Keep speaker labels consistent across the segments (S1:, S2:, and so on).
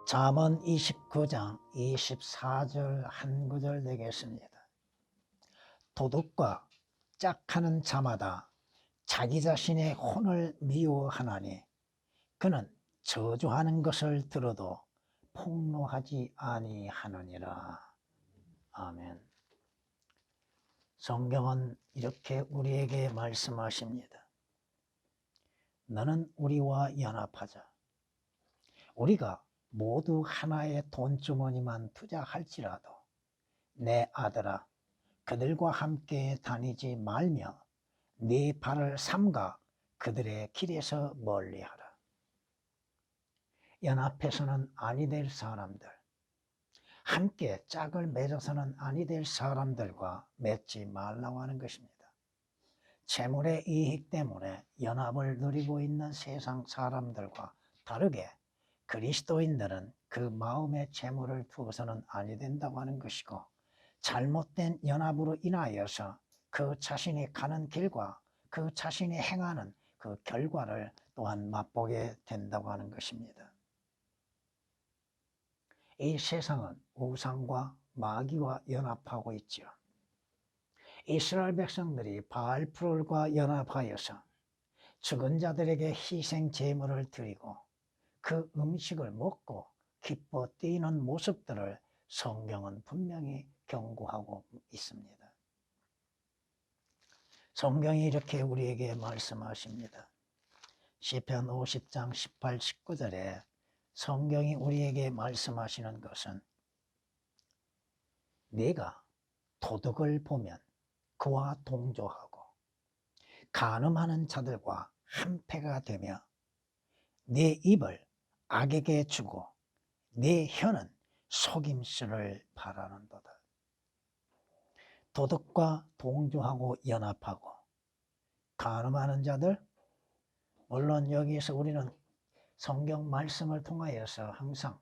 S1: 잠언 29장 24절 한 구절 되겠습니다. 도둑과 짝하는 자마다 자기 자신의 혼을 미워하나니 그는 저주하는 것을 들어도 폭로하지 아니하느니라. 아멘. 성경은 이렇게 우리에게 말씀하십니다. 너는 우리와 연합하자. 우리가 모두 하나의 돈주머니만 투자할지라도 내 아들아 그들과 함께 다니지 말며 네 발을 삼가 그들의 길에서 멀리하라. 연합해서는 아니 될 사람들, 함께 짝을 맺어서는 아니 될 사람들과 맺지 말라고 하는 것입니다. 재물의 이익 때문에 연합을 누리고 있는 세상 사람들과 다르게 그리스도인들은 그 마음의 재물을 두어서는 아니 된다고 하는 것이고, 잘못된 연합으로 인하여서 그 자신이 가는 길과 그 자신이 행하는 그 결과를 또한 맛보게 된다고 하는 것입니다. 이 세상은 우상과 마귀와 연합하고 있죠. 이스라엘 백성들이 바알프롤과 연합하여서 죽은 자들에게 희생 제물을 드리고 그 음식을 먹고 기뻐 뛰는 모습들을 성경은 분명히 경고하고 있습니다. 성경이 이렇게 우리에게 말씀하십니다. 시편 50장 18, 19절에 성경이 우리에게 말씀하시는 것은 네가 도둑을 보면 그와 동조하고 간음하는 자들과 한패가 되며 네 입을 악에게 주고 네 혀는 속임수를 바라는도다. 도둑과 동조하고 연합하고 간음하는 자들, 물론 여기에서 우리는 성경 말씀을 통하여서 항상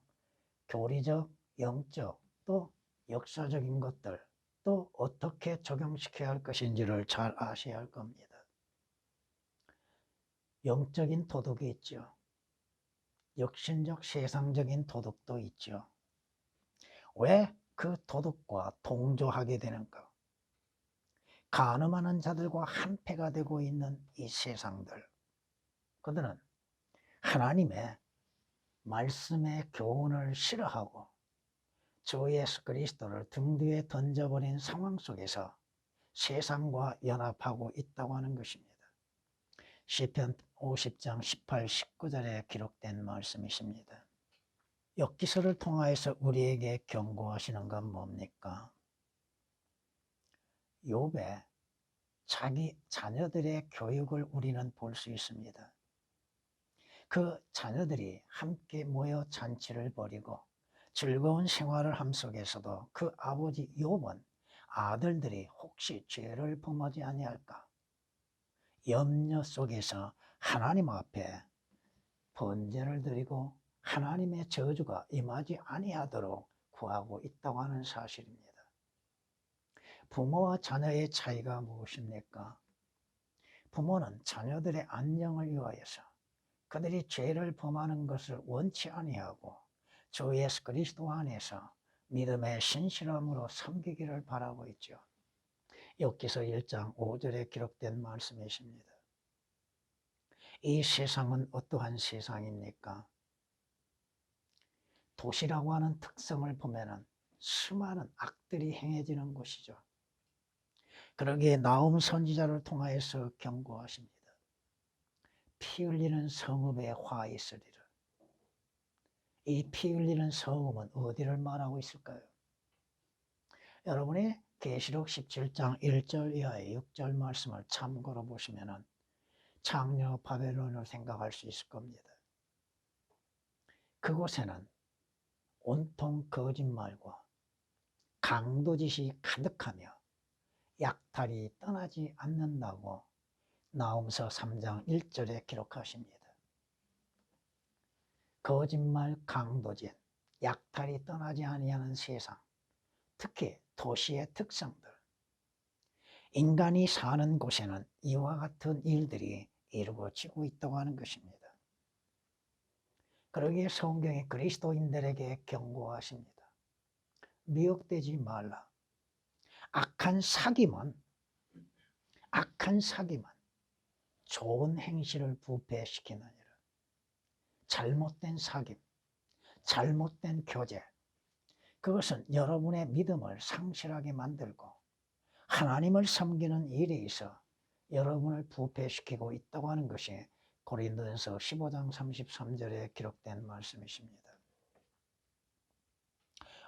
S1: 교리적, 영적, 또 역사적인 것들, 또 어떻게 적용시켜야 할 것인지를 잘 아셔야 할 겁니다. 영적인 도둑이 있죠. 육신적 세상적인 도둑도 있죠. 왜 그 도둑과 동조하게 되는가? 간음하는 자들과 한패가 되고 있는 이 세상들, 그들은 하나님의 말씀의 교훈을 싫어하고 주 예수 그리스도를 등 뒤에 던져버린 상황 속에서 세상과 연합하고 있다고 하는 것입니다. 시편 50장 18, 19절에 기록된 말씀이십니다. 욥기서를 통하여서 우리에게 경고하시는 건 뭡니까? 욥의 자기 자녀들의 교육을 우리는 볼 수 있습니다. 그 자녀들이 함께 모여 잔치를 벌이고 즐거운 생활을 함 속에서도 그 아버지 욥은 아들들이 혹시 죄를 범하지 아니할까 염려 속에서 하나님 앞에 번제를 드리고 하나님의 저주가 임하지 아니하도록 구하고 있다고 하는 사실입니다. 부모와 자녀의 차이가 무엇입니까? 부모는 자녀들의 안녕을 위하여서 그들이 죄를 범하는 것을 원치 아니하고 주 예수 그리스도 안에서 믿음의 신실함으로 섬기기를 바라고 있죠. 욥기서 1장 5절에 기록된 말씀이십니다. 이 세상은 어떠한 세상입니까? 도시라고 하는 특성을 보면은 수많은 악들이 행해지는 곳이죠. 그러기에 나움 선지자를 통하여서 경고하십니다. 피 흘리는 성읍에 화 있으리라. 이 피 흘리는 성읍은 어디를 말하고 있을까요? 여러분이 계시록 17장 1절 이하의 6절 말씀을 참고로 보시면은 창녀 바벨론을 생각할 수 있을 겁니다. 그곳에는 온통 거짓말과 강도짓이 가득하며 약탈이 떠나지 않는다고 나홈서 3장 1절에 기록하십니다. 거짓말, 강도짓, 약탈이 떠나지 아니하는 세상, 특히 도시의 특성들, 인간이 사는 곳에는 이와 같은 일들이 이루어지고 있다고 하는 것입니다. 그러기에 성경이 그리스도인들에게 경고하십니다. 미혹되지 말라. 악한 사귐은 좋은 행실을 부패시키느니라. 잘못된 사귐, 잘못된 교제, 그것은 여러분의 믿음을 상실하게 만들고 하나님을 섬기는 일에 있어 여러분을 부패시키고 있다고 하는 것이 고린도전서 15장 33절에 기록된 말씀이십니다.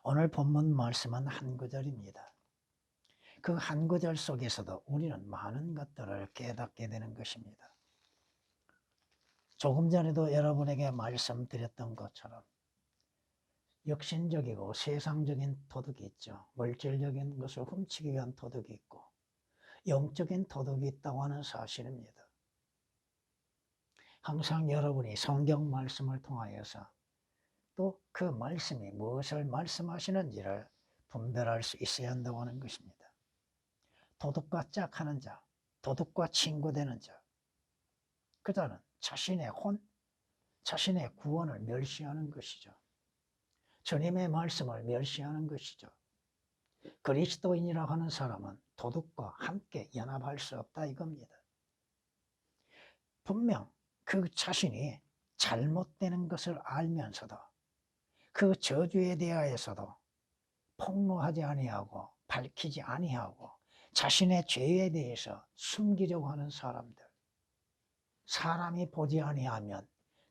S1: 오늘 본문 말씀은 한 구절입니다. 그 한 구절 속에서도 우리는 많은 것들을 깨닫게 되는 것입니다. 조금 전에도 여러분에게 말씀드렸던 것처럼 육신적이고 세상적인 도덕이 있죠. 물질적인 것을 훔치기 위한 도덕이 있고 영적인 도덕이 있다고 하는 사실입니다. 항상 여러분이 성경 말씀을 통하여서 또 그 말씀이 무엇을 말씀하시는지를 분별할 수 있어야 한다고 하는 것입니다. 도둑과 짝하는 자, 도둑과 친구되는 자, 그자는 자신의 자신의 구원을 멸시하는 것이죠. 주님의 말씀을 멸시하는 것이죠. 그리스도인이라 하는 사람은 도둑과 함께 연합할 수 없다 이겁니다. 분명 그 자신이 잘못되는 것을 알면서도 그 저주에 대하여서도 폭로하지 아니하고 밝히지 아니하고 자신의 죄에 대해서 숨기려고 하는 사람들, 사람이 보지 아니하면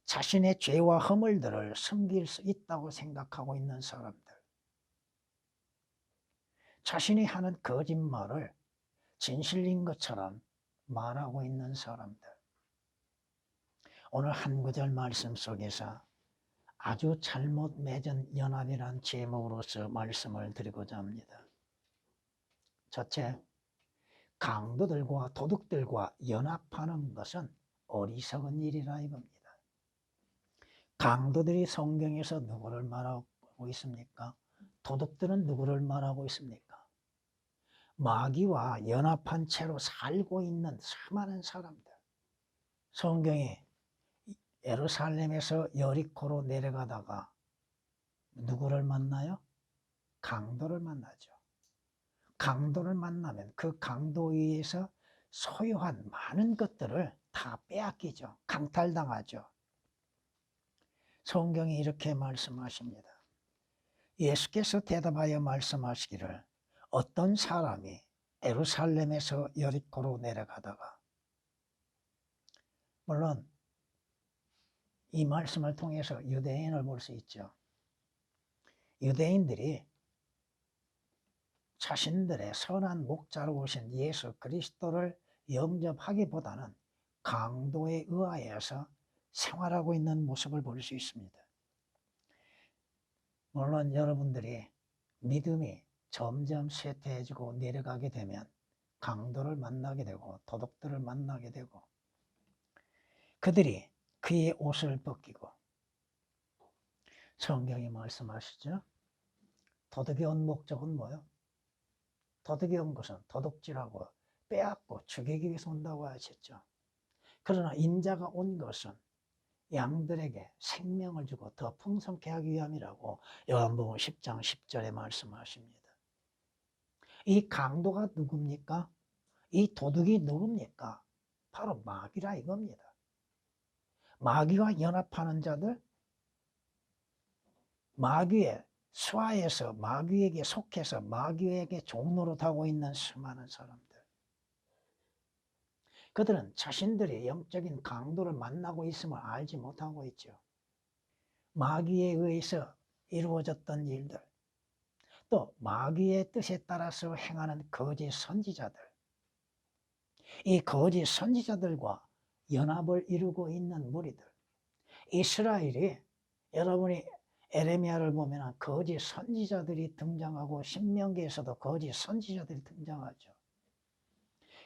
S1: 자신의 죄와 허물들을 숨길 수 있다고 생각하고 있는 사람들, 자신이 하는 거짓말을 진실인 것처럼 말하고 있는 사람들, 오늘 한 구절 말씀 속에서 아주 잘못 맺은 연합이란 제목으로서 말씀을 드리고자 합니다. 첫째, 강도들과 도둑들과 연합하는 것은 어리석은 일이라 이겁니다. 강도들이 성경에서 누구를 말하고 있습니까? 도둑들은 누구를 말하고 있습니까? 마귀와 연합한 채로 살고 있는 수많은 사람들. 성경이 예루살렘에서 여리코로 내려가다가 누구를 만나요? 강도를 만나죠. 강도를 만나면 그 강도 위에서 소유한 많은 것들을 다 빼앗기죠. 강탈당하죠. 성경이 이렇게 말씀하십니다. 예수께서 대답하여 말씀하시기를 어떤 사람이 예루살렘에서 여리코로 내려가다가, 물론 이 말씀을 통해서 유대인을 볼 수 있죠. 유대인들이 자신들의 선한 목자로 오신 예수 그리스도를 영접하기보다는 강도에 의하여서 생활하고 있는 모습을 볼 수 있습니다. 물론 여러분들이 믿음이 점점 쇠퇴해지고 내려가게 되면 강도를 만나게 되고 도둑들을 만나게 되고 그들이 그의 옷을 벗기고, 성경이 말씀하시죠. 도둑이 온 목적은 뭐예요? 도둑이 온 것은 도둑질하고 빼앗고 죽이기 위해서 온다고 하셨죠. 그러나 인자가 온 것은 양들에게 생명을 주고 더 풍성케 하기 위함이라고 요한복음 10장 10절에 말씀하십니다. 이 강도가 누굽니까? 이 도둑이 누굽니까? 바로 마귀라 이겁니다. 마귀와 연합하는 자들, 마귀의 수하에서 마귀에게 속해서 마귀에게 종노릇하고 있는 수많은 사람들, 그들은 자신들이 영적인 강도를 만나고 있음을 알지 못하고 있죠. 마귀에 의해서 이루어졌던 일들, 또 마귀의 뜻에 따라서 행하는 거짓 선지자들, 이 거짓 선지자들과 연합을 이루고 있는 무리들, 이스라엘이, 여러분이 에레미야를 보면 거짓 선지자들이 등장하고 신명기에서도 거짓 선지자들이 등장하죠.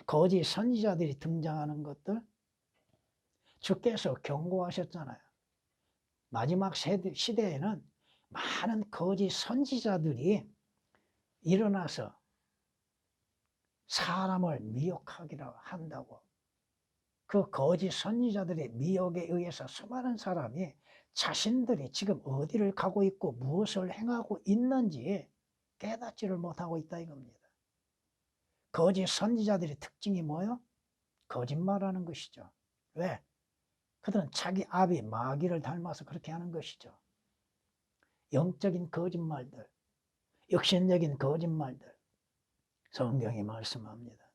S1: 거짓 선지자들이 등장하는 것들 주께서 경고하셨잖아요. 마지막 시대에는 많은 거짓 선지자들이 일어나서 사람을 미혹하기로 한다고. 그 거짓 선지자들의 미혹에 의해서 수많은 사람이 자신들이 지금 어디를 가고 있고 무엇을 행하고 있는지 깨닫지를 못하고 있다 이겁니다. 거짓 선지자들의 특징이 뭐예요? 거짓말하는 것이죠. 왜? 그들은 자기 아비 마귀를 닮아서 그렇게 하는 것이죠. 영적인 거짓말들, 역신적인 거짓말들, 성경이 말씀합니다.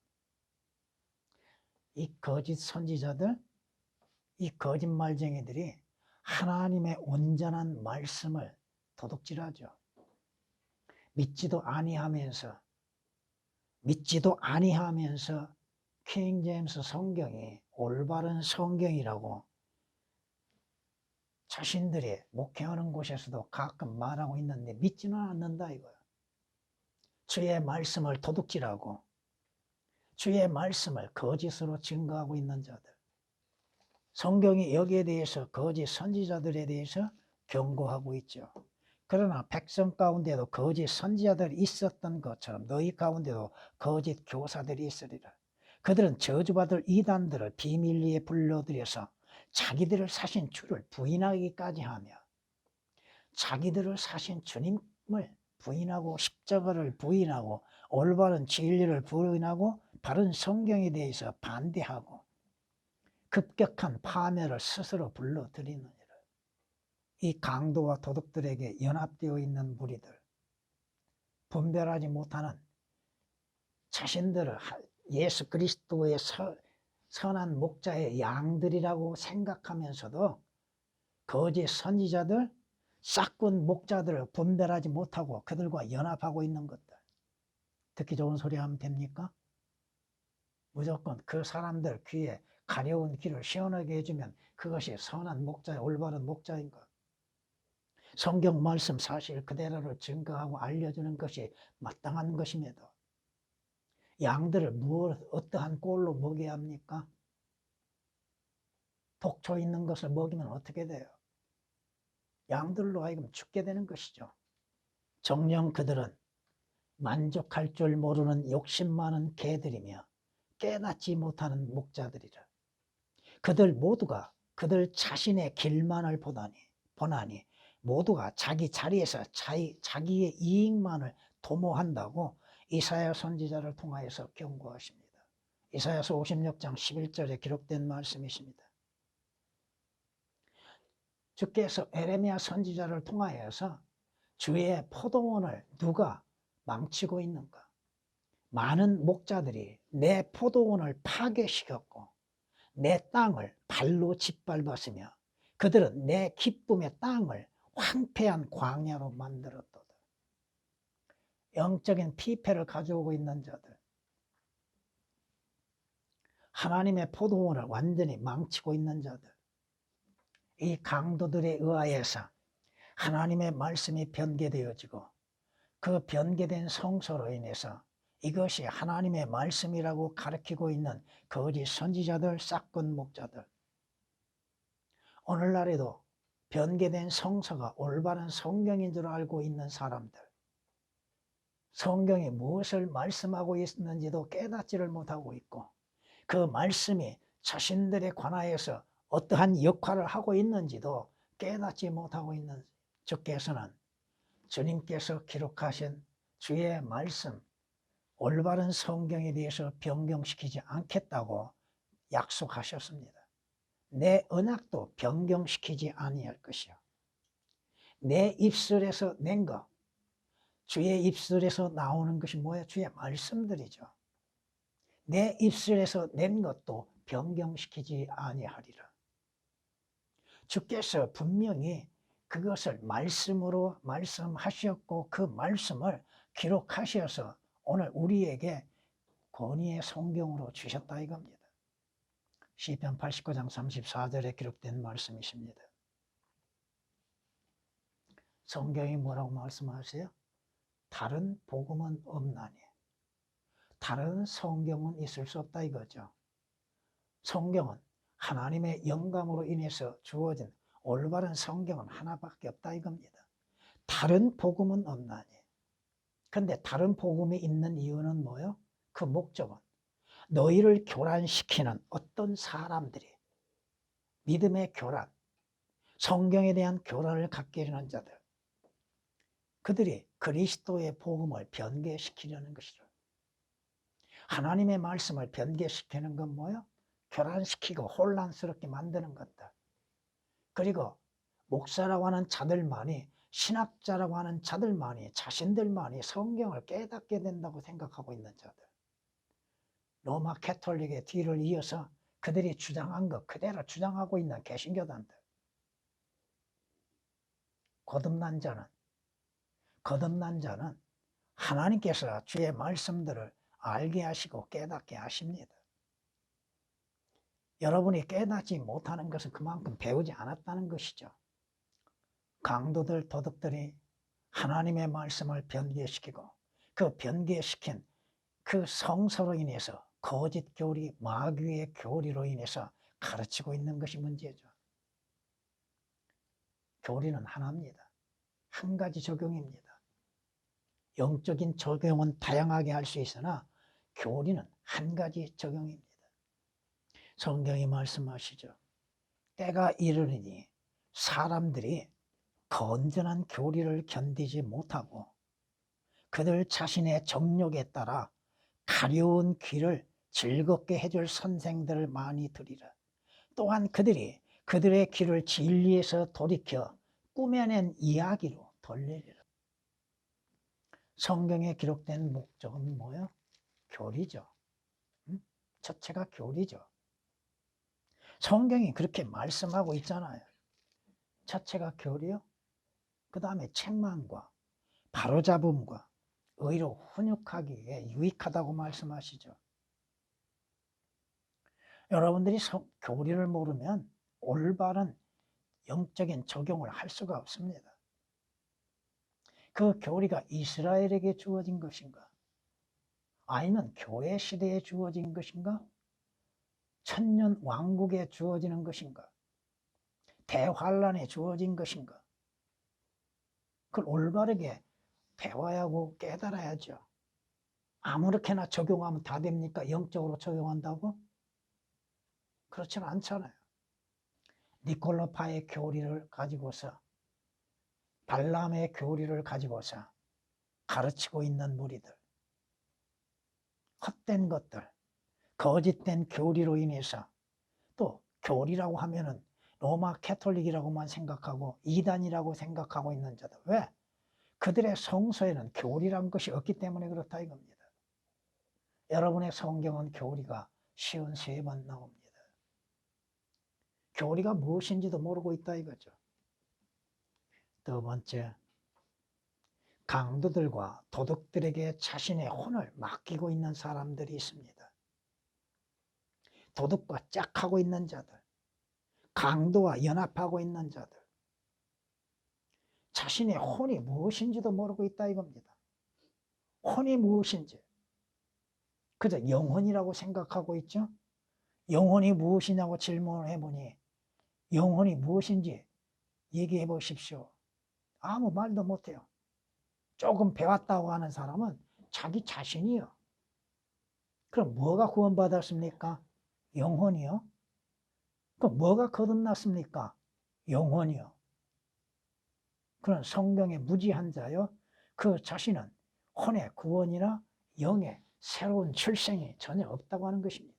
S1: 이 거짓 선지자들, 이 거짓말쟁이들이 하나님의 온전한 말씀을 도둑질하죠. 믿지도 아니하면서 킹 제임스 성경이 올바른 성경이라고 자신들이 목회하는 곳에서도 가끔 말하고 있는데 믿지는 않는다 이거예요. 주의 말씀을 도둑질하고 주의 말씀을 거짓으로 증거하고 있는 자들. 성경이 여기에 대해서 거짓 선지자들에 대해서 경고하고 있죠. 그러나 백성 가운데도 거짓 선지자들이 있었던 것처럼 너희 가운데도 거짓 교사들이 있으리라. 그들은 저주받을 이단들을 비밀리에 불러들여서 자기들을 사신 주를 부인하기까지 하며 자기들을 사신 주님을 부인하고 십자가를 부인하고 올바른 진리를 부인하고 바른 성경에 대해서 반대하고 급격한 파멸을 스스로 불러들이느니라. 이 강도와 도둑들에게 연합되어 있는 무리들, 분별하지 못하는 자신들을 예수 그리스도의 선한 목자의 양들이라고 생각하면서도 거짓 선지자들, 싹군 목자들을 분별하지 못하고 그들과 연합하고 있는 것들. 듣기 좋은 소리 하면 됩니까? 무조건 그 사람들 귀에 가려운 귀를 시원하게 해주면 그것이 선한 목자의 올바른 목자인 것. 성경 말씀 사실 그대로를 증거하고 알려주는 것이 마땅한 것임에도 양들을 어떠한 꼴로 먹여야 합니까? 독초 있는 것을 먹이면 어떻게 돼요? 양들로 하여금 죽게 되는 것이죠. 정녕 그들은 만족할 줄 모르는 욕심 많은 개들이며 깨닫지 못하는 목자들이라. 그들 모두가 그들 자신의 길만을 보나니 모두가 자기 자리에서 자기의 이익만을 도모한다고 이사야 선지자를 통하여서 경고하십니다. 이사야서 56장 11절에 기록된 말씀이십니다. 주께서 에레미야 선지자를 통하여서 주의 포도원을 누가 망치고 있는가? 많은 목자들이 내 포도원을 파괴시켰고 내 땅을 발로 짓밟았으며 그들은 내 기쁨의 땅을 황폐한 광야로 만들었도다. 영적인 피폐를 가져오고 있는 자들, 하나님의 포도원을 완전히 망치고 있는 자들, 이 강도들에 의하여서 하나님의 말씀이 변개되어지고 그 변개된 성서로 인해서 이것이 하나님의 말씀이라고 가르치고 있는 거짓 선지자들, 싹군 목자들, 오늘날에도 변개된 성서가 올바른 성경인 줄 알고 있는 사람들, 성경이 무엇을 말씀하고 있는지도 깨닫지를 못하고 있고 그 말씀이 자신들에 관하여서 어떠한 역할을 하고 있는지도 깨닫지 못하고 있는 주께서는 주님께서 기록하신 주의 말씀, 올바른 성경에 대해서 변경시키지 않겠다고 약속하셨습니다. 내 언약도 변경시키지 아니할 것이요. 내 입술에서 낸 것, 주의 입술에서 나오는 것이 뭐예요? 주의 말씀들이죠. 내 입술에서 낸 것도 변경시키지 아니하리라. 주께서 분명히 그것을 말씀으로 말씀하셨고 그 말씀을 기록하셔서 오늘 우리에게 권위의 성경으로 주셨다 이겁니다. 시편 89장 34절에 기록된 말씀이십니다. 성경이 뭐라고 말씀하세요? 다른 복음은 없나니. 다른 성경은 있을 수 없다 이거죠. 성경은 하나님의 영감으로 인해서 주어진 올바른 성경은 하나밖에 없다 이겁니다. 다른 복음은 없나니. 근데 다른 복음이 있는 이유는 뭐예요? 그 목적은 너희를 교란시키는 어떤 사람들이 믿음의 교란, 성경에 대한 교란을 갖게 하려는 자들, 그들이 그리스도의 복음을 변개시키려는 것이죠. 하나님의 말씀을 변개시키는 건 뭐예요? 교란시키고 혼란스럽게 만드는 것들. 그리고 목사라고 하는 자들만이, 신학자라고 하는 자들만이, 자신들만이 성경을 깨닫게 된다고 생각하고 있는 자들. 로마 캐톨릭의 뒤를 이어서 그들이 주장한 것 그대로 주장하고 있는 개신교단들. 거듭난 자는 하나님께서 주의 말씀들을 알게 하시고 깨닫게 하십니다. 여러분이 깨닫지 못하는 것은 그만큼 배우지 않았다는 것이죠. 강도들, 도둑들이 하나님의 말씀을 변개시키고 그 변개시킨 그 성서로 인해서 거짓 교리, 마귀의 교리로 인해서 가르치고 있는 것이 문제죠. 교리는 하나입니다. 한 가지 적용입니다. 영적인 적용은 다양하게 할 수 있으나 교리는 한 가지 적용입니다. 성경이 말씀하시죠. 때가 이르리니 사람들이 건전한 교리를 견디지 못하고 그들 자신의 정욕에 따라 가려운 귀를 즐겁게 해줄 선생들을 많이 들이라. 또한 그들이 그들의 귀를 진리에서 돌이켜 꾸며낸 이야기로 돌리리라. 성경에 기록된 목적은 뭐예요? 교리죠. 첫째가 교리죠. 성경이 그렇게 말씀하고 있잖아요. 첫째가 교리요. 그 다음에 책망과 바로잡음과 의로 훈육하기에 유익하다고 말씀하시죠. 여러분들이 교리를 모르면 올바른 영적인 적용을 할 수가 없습니다. 그 교리가 이스라엘에게 주어진 것인가? 아니면 교회 시대에 주어진 것인가? 천년 왕국에 주어지는 것인가? 대환란에 주어진 것인가? 그걸 올바르게 배워야 하고 깨달아야죠. 아무렇게나 적용하면 다 됩니까? 영적으로 적용한다고? 그렇지는 않잖아요. 니콜로파의 교리를 가지고서, 발람의 교리를 가지고서 가르치고 있는 무리들, 헛된 것들, 거짓된 교리로 인해서, 또 교리라고 하면은 로마 캐톨릭이라고만 생각하고 이단이라고 생각하고 있는 자들. 왜? 그들의 성서에는 교리란 것이 없기 때문에 그렇다 이겁니다. 여러분의 성경은 교리가 53번 나옵니다. 교리가 무엇인지도 모르고 있다 이거죠. 두 번째, 강도들과 도둑들에게 자신의 혼을 맡기고 있는 사람들이 있습니다. 도둑과 짝하고 있는 자들, 강도와 연합하고 있는 자들, 자신의 혼이 무엇인지도 모르고 있다 이겁니다. 혼이 무엇인지 그저 영혼이라고 생각하고 있죠. 영혼이 무엇이냐고 질문을 해보니 영혼이 무엇인지 얘기해 보십시오. 아무 말도 못해요. 조금 배웠다고 하는 사람은 자기 자신이요. 그럼 뭐가 구원받았습니까? 영혼이요. 그럼 뭐가 거듭났습니까? 영혼이요. 그런 성경의 무지한 자요. 그 자신은 혼의 구원이나 영의 새로운 출생이 전혀 없다고 하는 것입니다.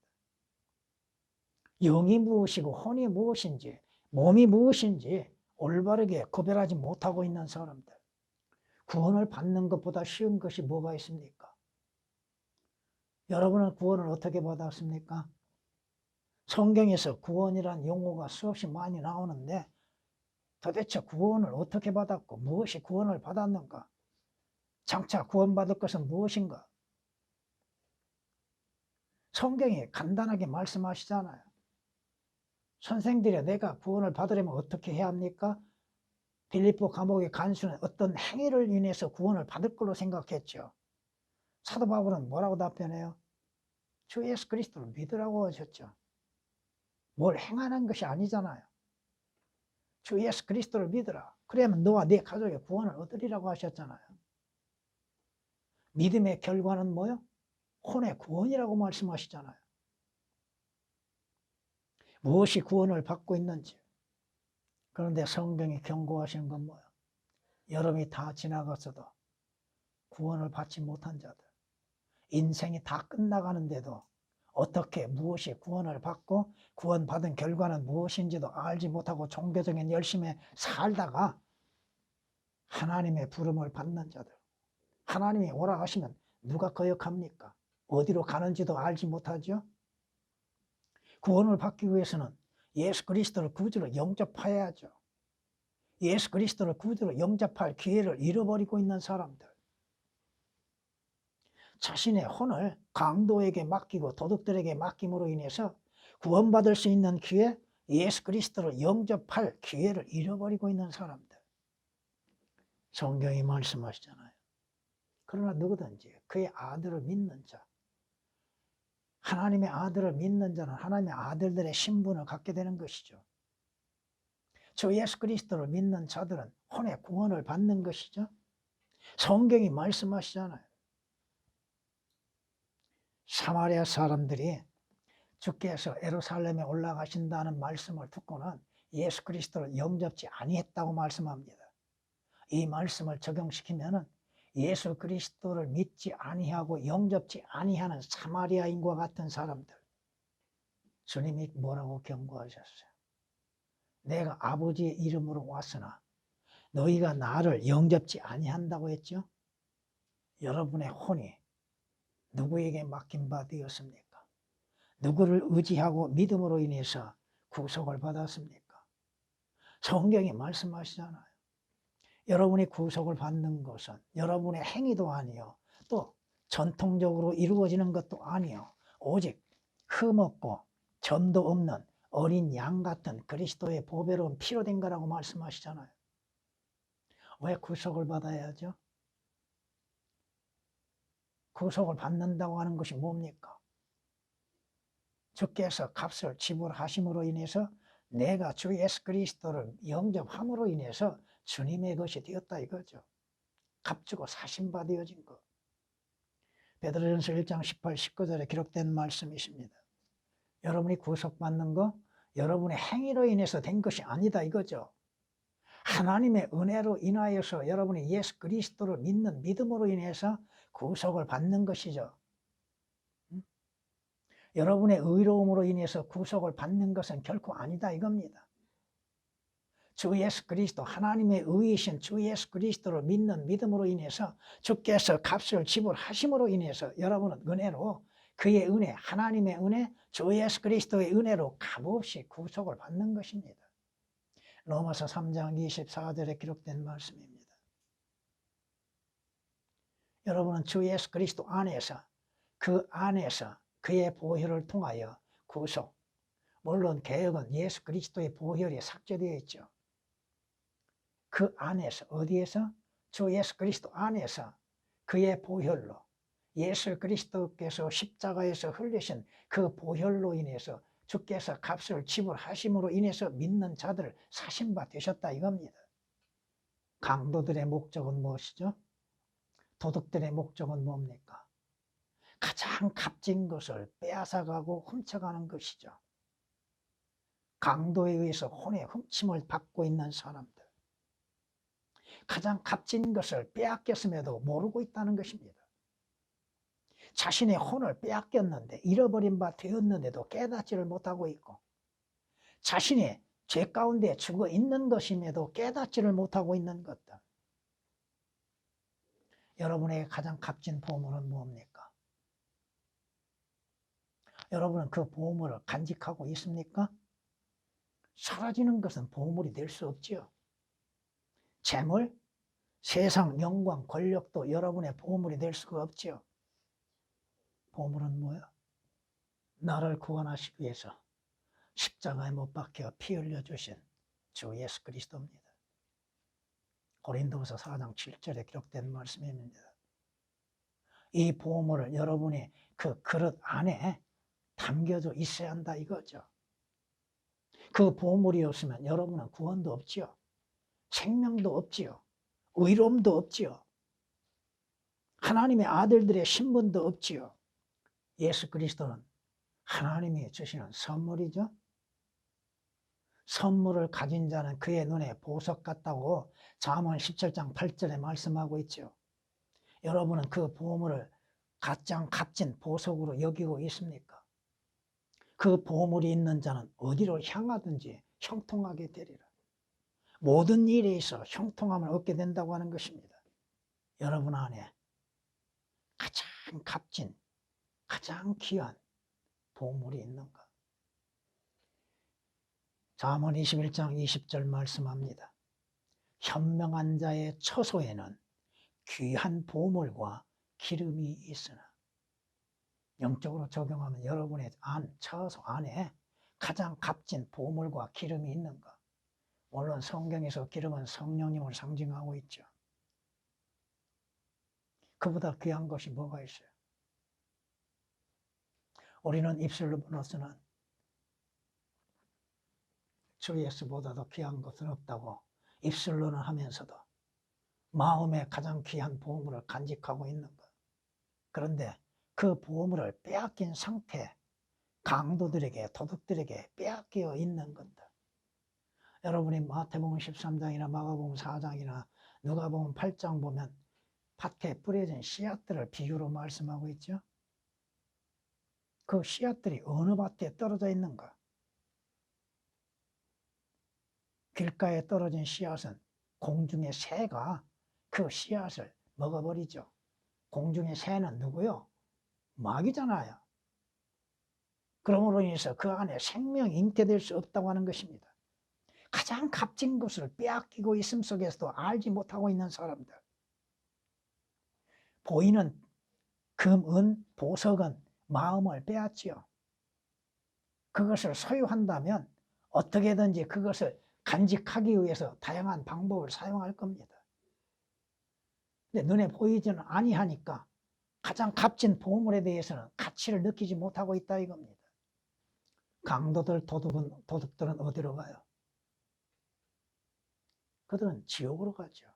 S1: 영이 무엇이고 혼이 무엇인지, 몸이 무엇인지 올바르게 구별하지 못하고 있는 사람들. 구원을 받는 것보다 쉬운 것이 뭐가 있습니까? 여러분은 구원을 어떻게 받았습니까? 성경에서 구원이란 용어가 수없이 많이 나오는데 도대체 구원을 어떻게 받았고 무엇이 구원을 받았는가? 장차 구원받을 것은 무엇인가? 성경이 간단하게 말씀하시잖아요. 선생들이 내가 구원을 받으려면 어떻게 해야 합니까? 빌립보 감옥의 간수는 어떤 행위를 인해서 구원을 받을 걸로 생각했죠. 사도 바울은 뭐라고 답변해요? 주 예수 그리스도를 믿으라고 하셨죠. 뭘 행하는 것이 아니잖아요. 주 예수 그리스도를 믿으라. 그러면 너와 네 가족의 구원을 얻으리라고 하셨잖아요. 믿음의 결과는 뭐요? 혼의 구원이라고 말씀하시잖아요. 무엇이 구원을 받고 있는지 그런데 성경이 경고하시는 건 뭐야? 여름이 다 지나갔어도 구원을 받지 못한 자들, 인생이 다 끝나가는데도 어떻게 무엇이 구원을 받고 구원받은 결과는 무엇인지도 알지 못하고 종교적인 열심에 살다가 하나님의 부름을 받는 자들, 하나님이 오라 하시면 누가 거역합니까? 어디로 가는지도 알지 못하죠? 구원을 받기 위해서는 예수 그리스도를 구주로 영접해야죠. 예수 그리스도를 구주로 영접할 기회를 잃어버리고 있는 사람들, 자신의 혼을 강도에게 맡기고 도둑들에게 맡김으로 인해서 구원받을 수 있는 기회, 예수 그리스도를 영접할 기회를 잃어버리고 있는 사람들, 성경이 말씀하시잖아요. 그러나 누구든지 그의 아들을 믿는 자, 하나님의 아들을 믿는 자는 하나님의 아들들의 신분을 갖게 되는 것이죠. 저 예수 그리스도를 믿는 자들은 혼의 구원을 받는 것이죠. 성경이 말씀하시잖아요. 사마리아 사람들이 주께서 예루살렘에 올라가신다는 말씀을 듣고는 예수 그리스도를 영접지 아니했다고 말씀합니다. 이 말씀을 적용시키면은 예수 그리스도를 믿지 아니하고 영접지 아니하는 사마리아인과 같은 사람들, 주님이 뭐라고 경고하셨어요? 내가 아버지의 이름으로 왔으나 너희가 나를 영접지 아니한다고 했죠? 여러분의 혼이 누구에게 맡긴 바 되었습니까? 누구를 의지하고 믿음으로 인해서 구속을 받았습니까? 성경이 말씀하시잖아요. 여러분이 구속을 받는 것은 여러분의 행위도 아니요, 또 전통적으로 이루어지는 것도 아니요, 오직 흠없고 점도 없는 어린 양 같은 그리스도의 보배로운 피로 된 거라고 말씀하시잖아요. 왜 구속을 받아야죠? 구속을 받는다고 하는 것이 뭡니까? 주께서 값을 지불하심으로 인해서 내가 주 예수 그리스도를 영접함으로 인해서 주님의 것이 되었다 이거죠. 값주고 사신바 되어진 것. 베드로전서 1장 18, 19절에 기록된 말씀이십니다. 여러분이 구속받는 거 여러분의 행위로 인해서 된 것이 아니다 이거죠. 하나님의 은혜로 인하여서 여러분이 예수 그리스도를 믿는 믿음으로 인해서 구속을 받는 것이죠. 여러분의 의로움으로 인해서 구속을 받는 것은 결코 아니다 이겁니다. 주 예수 그리스도, 하나님의 의이신 주 예수 그리스도를 믿는 믿음으로 인해서 주께서 값을 지불하심으로 인해서 여러분은 은혜로, 그의 은혜, 하나님의 은혜, 주 예수 그리스도의 은혜로 값없이 구속을 받는 것입니다. 로마서 3장 24절에 기록된 말씀입니다. 여러분은 주 예수 그리스도 안에서, 그 안에서 그의 보혈을 통하여 구속, 물론 개혁은 예수 그리스도의 보혈이 삭제되어 있죠. 그 안에서, 어디에서? 주 예수 그리스도 안에서 그의 보혈로, 예수 그리스도께서 십자가에서 흘리신 그 보혈로 인해서 주께서 값을 지불하심으로 인해서 믿는 자들을 사신바 되셨다 이겁니다. 강도들의 목적은 무엇이죠? 도둑들의 목적은 뭡니까? 가장 값진 것을 빼앗아가고 훔쳐가는 것이죠. 강도에 의해서 혼의 훔침을 받고 있는 사람들, 가장 값진 것을 빼앗겼음에도 모르고 있다는 것입니다. 자신의 혼을 빼앗겼는데, 잃어버린 바 되었는데도 깨닫지를 못하고 있고, 자신이 죄 가운데 죽어 있는 것임에도 깨닫지를 못하고 있는 것들. 여러분에게 가장 값진 보물은 뭡니까? 여러분은 그 보물을 간직하고 있습니까? 사라지는 것은 보물이 될 수 없지요. 재물, 세상, 영광, 권력도 여러분의 보물이 될 수가 없지요. 보물은 뭐야? 나를 구원하시기 위해서 십자가에 못 박혀 피 흘려 주신 주 예수 그리스도입니다. 고린도후서 4장 7절에 기록된 말씀입니다. 이 보물을 여러분이 그 그릇 안에 담겨져 있어야 한다 이거죠. 그 보물이 없으면 여러분은 구원도 없지요. 생명도 없지요. 의로움도 없지요. 하나님의 아들들의 신분도 없지요. 예수 그리스도는 하나님이 주시는 선물이죠. 선물을 가진 자는 그의 눈에 보석 같다고 잠언 17장 8절에 말씀하고 있죠. 여러분은 그 보물을 가장 값진 보석으로 여기고 있습니까? 그 보물이 있는 자는 어디로 향하든지 형통하게 되리라. 모든 일에 있어 형통함을 얻게 된다고 하는 것입니다. 여러분 안에 가장 값진, 가장 귀한 보물이 있는가? 잠언 21장 20절 말씀합니다. 현명한 자의 처소에는 귀한 보물과 기름이 있으나, 영적으로 적용하면 여러분의 처소 안에 가장 값진 보물과 기름이 있는가? 물론 성경에서 기름은 성령님을 상징하고 있죠. 그보다 귀한 것이 뭐가 있어요? 우리는 입술로서는 주 예수보다도 귀한 것은 없다고 입술로는 하면서도 마음에 가장 귀한 보물을 간직하고 있는 것. 그런데 그 보물을 빼앗긴 상태, 강도들에게, 도둑들에게 빼앗겨 있는 것들. 여러분이 마태복음 13장이나 마가복음 4장이나 누가복음 8장 보면 밭에 뿌려진 씨앗들을 비유로 말씀하고 있죠. 그 씨앗들이 어느 밭에 떨어져 있는가? 길가에 떨어진 씨앗은 공중의 새가 그 씨앗을 먹어버리죠. 공중의 새는 누구요? 마귀잖아요. 그러므로 인해서 그 안에 생명이 잉태될 수 없다고 하는 것입니다. 가장 값진 것을 빼앗기고 있음 속에서도 알지 못하고 있는 사람들. 보이는 금, 은, 보석은 마음을 빼앗지요. 그것을 소유한다면 어떻게든지 그것을 간직하기 위해서 다양한 방법을 사용할 겁니다. 근데 눈에 보이지는 아니하니까 가장 값진 보물에 대해서는 가치를 느끼지 못하고 있다 이겁니다. 강도들, 도둑들은 어디로 가요? 그들은 지옥으로 가죠.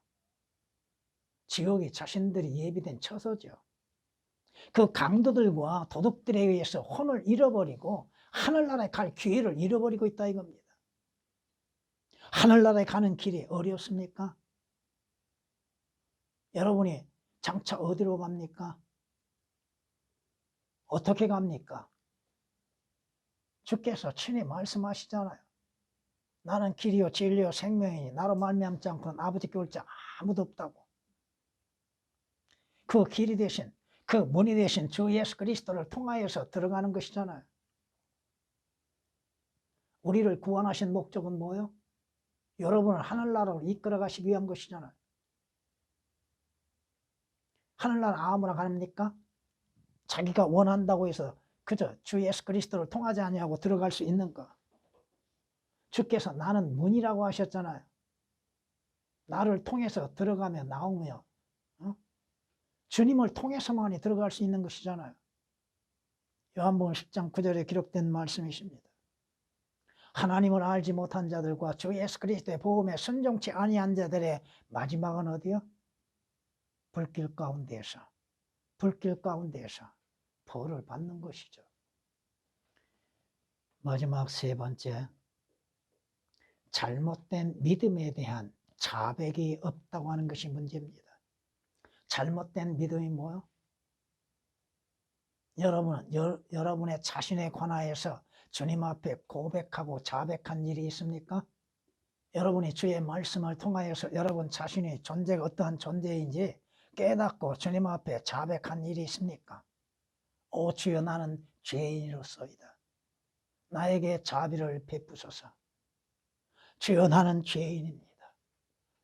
S1: 지옥이 자신들이 예비된 처소죠. 그 강도들과 도둑들에 의해서 혼을 잃어버리고 하늘나라에 갈 기회를 잃어버리고 있다 이겁니다. 하늘나라에 가는 길이 어렵습니까? 여러분이 장차 어디로 갑니까? 어떻게 갑니까? 주께서 친히 말씀하시잖아요. 나는 길이요 진리요 생명이니 나로 말미암지 않고는 아버지께 올 자 아무도 없다고. 그 길이 대신, 그 문이 대신 주 예수 그리스도를 통하여서 들어가는 것이잖아요. 우리를 구원하신 목적은 뭐예요? 여러분을 하늘나라로 이끌어 가시기 위한 것이잖아요. 하늘나라 아무나 갑니까? 자기가 원한다고 해서 그저 주 예수 그리스도를 통하지 아니하고 들어갈 수 있는가? 주께서 나는 문이라고 하셨잖아요. 나를 통해서 들어가며 나오며 주님을 통해서만이 들어갈 수 있는 것이잖아요. 요한복음 10장 9절에 기록된 말씀이십니다. 하나님을 알지 못한 자들과 주 예수 그리스도의 복음에 순종치 아니한 자들의 마지막은 어디요? 불길 가운데에서 벌을 받는 것이죠. 마지막 세 번째, 잘못된 믿음에 대한 자백이 없다고 하는 것이 문제입니다. 잘못된 믿음이 뭐요? 여러분의 자신에 관하여서 주님 앞에 고백하고 자백한 일이 있습니까? 여러분이 주의 말씀을 통하여서 여러분 자신의 존재가 어떠한 존재인지 깨닫고 주님 앞에 자백한 일이 있습니까? 오 주여 나는 죄인으로서이다. 나에게 자비를 베푸소서. 주여 나는 죄인입니다.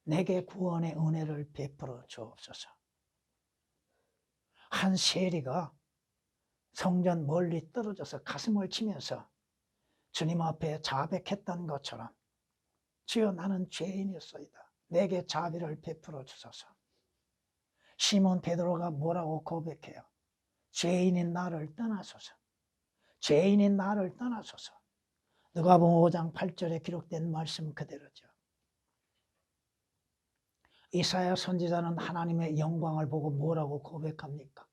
S1: 내게 구원의 은혜를 베풀어 주옵소서. 한 세리가 성전 멀리 떨어져서 가슴을 치면서 주님 앞에 자백했던 것처럼 주여 나는 죄인이었소이다. 내게 자비를 베풀어 주소서. 시몬 베드로가 뭐라고 고백해요? 죄인인 나를 떠나소서. 죄인인 나를 떠나소서. 누가복음 5장 8절에 기록된 말씀 그대로죠. 이사야 선지자는 하나님의 영광을 보고 뭐라고 고백합니까?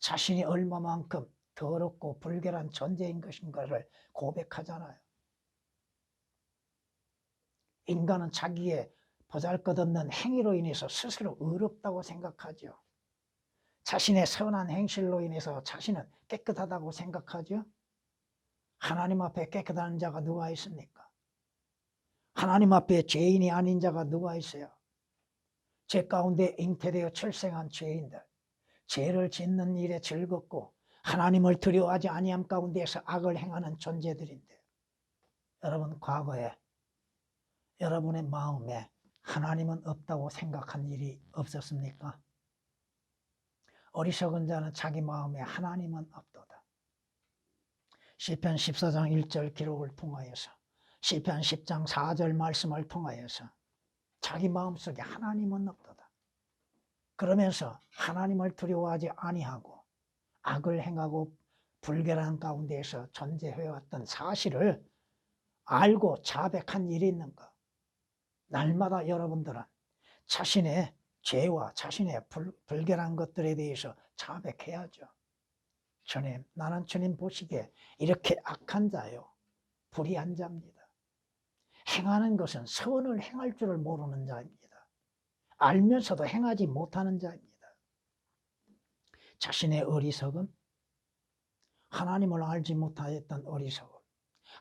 S1: 자신이 얼마만큼 더럽고 불결한 존재인 것인가를 고백하잖아요. 인간은 자기의 보잘것없는 행위로 인해서 스스로 의롭다고 생각하죠. 자신의 선한 행실로 인해서 자신은 깨끗하다고 생각하죠. 하나님 앞에 깨끗한 자가 누가 있습니까? 하나님 앞에 죄인이 아닌 자가 누가 있어요? 죄 가운데 잉태되어 출생한 죄인들, 죄를 짓는 일에 즐겁고 하나님을 두려워하지 아니함 가운데에서 악을 행하는 존재들인데, 여러분 과거에 여러분의 마음에 하나님은 없다고 생각한 일이 없었습니까? 어리석은 자는 자기 마음에 하나님은 없도다. 시편 14장 1절 기록을 통하여서, 시편 10장 4절 말씀을 통하여서 자기 마음속에 하나님은 없도다. 그러면서 하나님을 두려워하지 아니하고 악을 행하고 불결한 가운데에서 존재해왔던 사실을 알고 자백한 일이 있는가? 날마다 여러분들은 자신의 죄와 자신의 불결한 것들에 대해서 자백해야죠. 주님, 나는 주님 보시기에 이렇게 악한 자요, 불의한 자입니다. 행하는 것은 선을 행할 줄을 모르는 자입니다. 알면서도 행하지 못하는 자입니다. 자신의 어리석음, 하나님을 알지 못하였던 어리석음,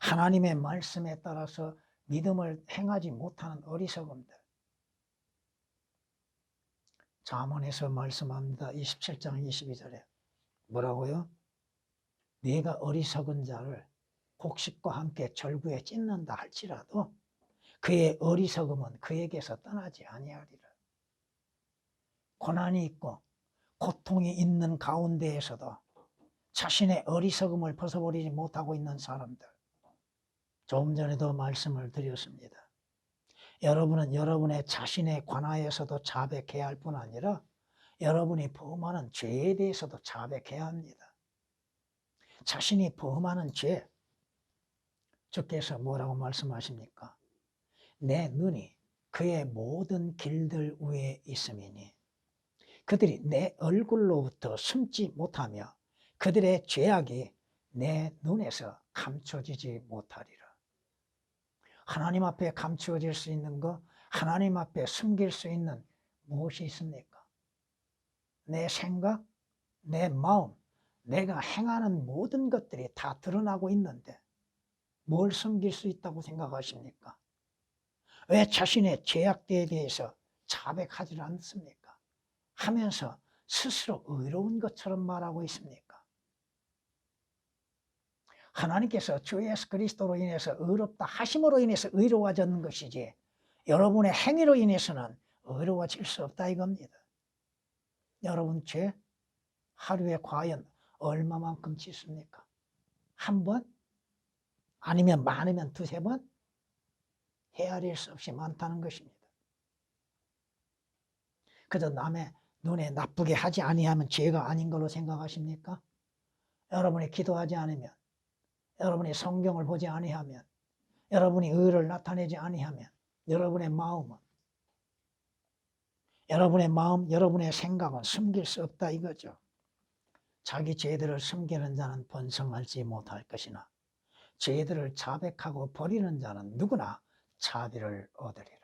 S1: 하나님의 말씀에 따라서 믿음을 행하지 못하는 어리석음들. 잠언에서 말씀합니다. 27장 22절에 뭐라고요? 네가 어리석은 자를 곡식과 함께 절구에 찢는다 할지라도 그의 어리석음은 그에게서 떠나지 아니하리라. 고난이 있고 고통이 있는 가운데에서도 자신의 어리석음을 벗어버리지 못하고 있는 사람들, 조금 전에도 말씀을 드렸습니다. 여러분은 여러분의 자신에 관하여서도 자백해야 할 뿐 아니라 여러분이 범하는 죄에 대해서도 자백해야 합니다. 자신이 범하는 죄, 주께서 뭐라고 말씀하십니까? 내 눈이 그의 모든 길들 위에 있음이니 그들이 내 얼굴로부터 숨지 못하며 그들의 죄악이 내 눈에서 감춰지지 못하리라. 하나님 앞에 감추어질 수 있는 것, 하나님 앞에 숨길 수 있는 무엇이 있습니까? 내 생각, 내 마음, 내가 행하는 모든 것들이 다 드러나고 있는데 뭘 숨길 수 있다고 생각하십니까? 왜 자신의 죄악에 대해서 자백하지 않습니까? 하면서 스스로 의로운 것처럼 말하고 있습니까? 하나님께서 주 예수 그리스도로 인해서 의롭다 하심으로 인해서 의로워졌는 것이지 여러분의 행위로 인해서는 의로워질 수 없다 이겁니다. 여러분 죄 하루에 과연 얼마만큼 짓습니까? 한 번? 아니면 많으면 두세 번? 헤아릴 수 없이 많다는 것입니다. 그저 남의 눈에 나쁘게 하지 아니하면 죄가 아닌 걸로 생각하십니까? 여러분이 기도하지 않으면, 여러분이 성경을 보지 아니하면, 여러분이 의를 나타내지 아니하면 여러분의 마음, 여러분의 생각은 숨길 수 없다 이거죠. 자기 죄들을 숨기는 자는 번성하지 못할 것이나 죄들을 자백하고 버리는 자는 누구나 자비를 얻으리라.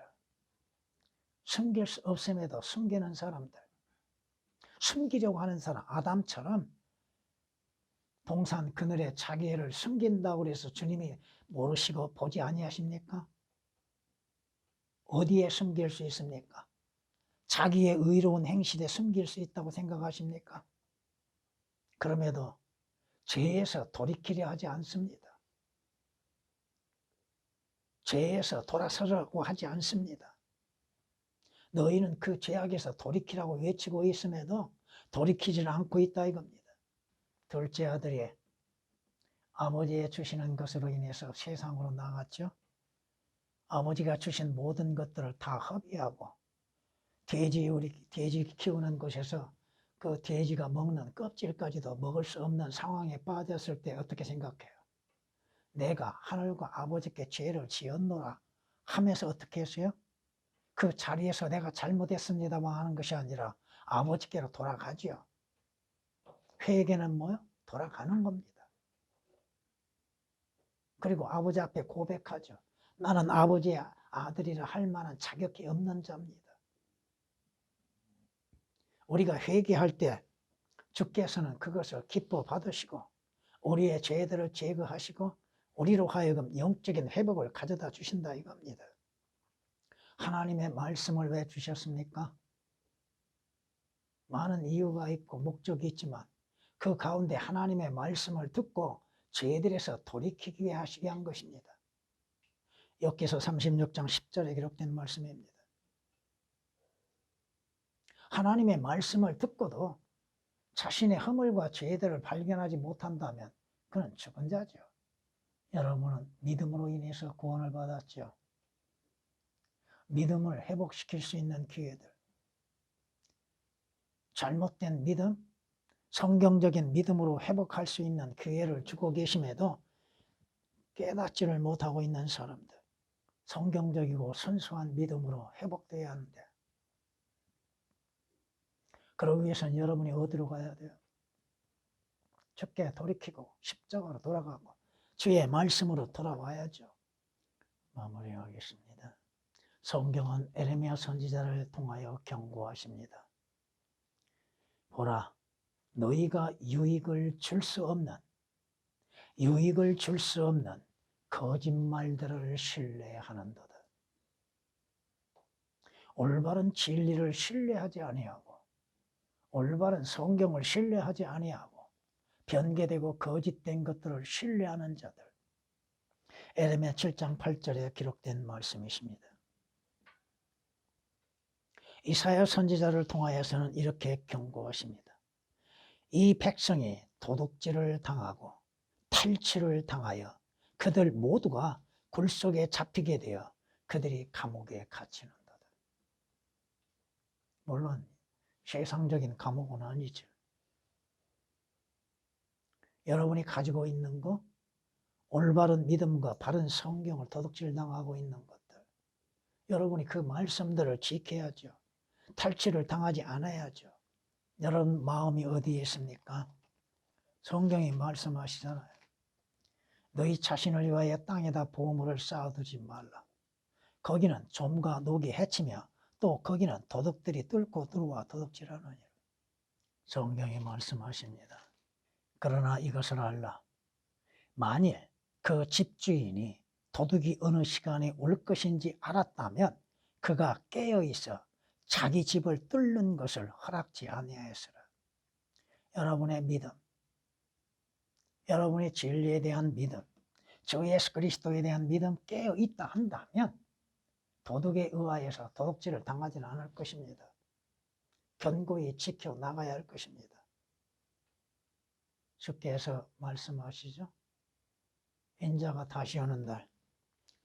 S1: 숨길 수 없음에도 숨기는 사람들, 숨기려고 하는 사람, 아담처럼 동산 그늘에 자기 애를 숨긴다고 해서 주님이 모르시고 보지 아니하십니까? 어디에 숨길 수 있습니까? 자기의 의로운 행실에 숨길 수 있다고 생각하십니까? 그럼에도 죄에서 돌이키려 하지 않습니다. 죄에서 돌아서려고 하지 않습니다. 너희는 그 죄악에서 돌이키라고 외치고 있음에도 돌이키질 않고 있다 이겁니다. 둘째 아들이 아버지의 주시는 것으로 인해서 세상으로 나갔죠. 아버지가 주신 모든 것들을 다 허비하고 돼지 키우는 곳에서 그 돼지가 먹는 껍질까지도 먹을 수 없는 상황에 빠졌을 때 어떻게 생각해요? 내가 하늘과 아버지께 죄를 지었노라 하면서 어떻게 했어요? 그 자리에서 내가 잘못했습니다만 하는 것이 아니라 아버지께로 돌아가지요. 회개는 뭐요? 돌아가는 겁니다. 그리고 아버지 앞에 고백하죠. 나는 아버지 아들이라 할 만한 자격이 없는 자입니다. 우리가 회개할 때 주께서는 그것을 기뻐 받으시고 우리의 죄들을 제거하시고 우리로 하여금 영적인 회복을 가져다 주신다 이겁니다. 하나님의 말씀을 왜 주셨습니까? 많은 이유가 있고 목적이 있지만 그 가운데 하나님의 말씀을 듣고 죄들에서 돌이키기 위해 하시게 한 것입니다. 욥기서 36장 10절에 기록된 말씀입니다. 하나님의 말씀을 듣고도 자신의 허물과 죄들을 발견하지 못한다면 그는 죽은 자죠. 여러분은 믿음으로 인해서 구원을 받았죠. 믿음을 회복시킬 수 있는 기회들, 잘못된 믿음, 성경적인 믿음으로 회복할 수 있는 기회를 주고 계심에도 깨닫지를 못하고 있는 사람들, 성경적이고 순수한 믿음으로 회복되어야 하는데, 그러기 위해서는 여러분이 어디로 가야 돼요? 주께 돌이키고 십자가로 돌아가고 주의 말씀으로 돌아와야죠. 마무리하겠습니다. 성경은 에레미야 선지자를 통하여 경고하십니다. 보라, 너희가 유익을 줄 수 없는 거짓말들을 신뢰하는도다. 올바른 진리를 신뢰하지 아니하고 올바른 성경을 신뢰하지 아니하고 변개되고 거짓된 것들을 신뢰하는 자들, 에레미야 7장 8절에 기록된 말씀이십니다. 이사야 선지자를 통하여서는 이렇게 경고하십니다. 이 백성이 도둑질을 당하고 탈취를 당하여 그들 모두가 굴속에 잡히게 되어 그들이 감옥에 갇히는도다. 물론 세상적인 감옥은 아니죠. 여러분이 가지고 있는 거, 올바른 믿음과 바른 성경을 도둑질 당하고 있는 것들, 여러분이 그 말씀들을 지켜야죠. 탈취를 당하지 않아야죠. 여러분 마음이 어디에 있습니까? 성경이 말씀하시잖아요. 너희 자신을 위하여 땅에다 보물을 쌓아두지 말라. 거기는 좀과 녹이 해치며 또 거기는 도둑들이 뚫고 들어와 도둑질하느니라. 성경이 말씀하십니다. 그러나 이것을 알라. 만일 그 집주인이 도둑이 어느 시간에 올 것인지 알았다면 그가 깨어있어 자기 집을 뚫는 것을 허락지 아니하였으라. 여러분의 믿음, 여러분의 진리에 대한 믿음, 주 예수 그리스도에 대한 믿음 깨어있다 한다면 도둑에 의하여서 도둑질을 당하지는 않을 것입니다. 견고히 지켜나가야 할 것입니다. 주께서 말씀하시죠. 인자가 다시 오는 날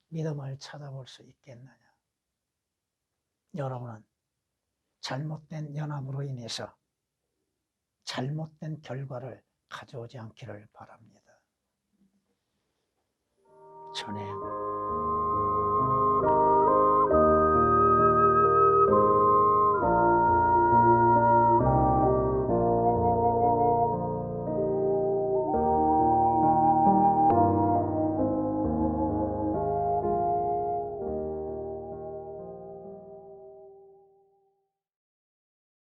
S1: 믿음을 찾아볼 수 있겠느냐. 여러분은 잘못된 연합으로 인해서 잘못된 결과를 가져오지 않기를 바랍니다. 전에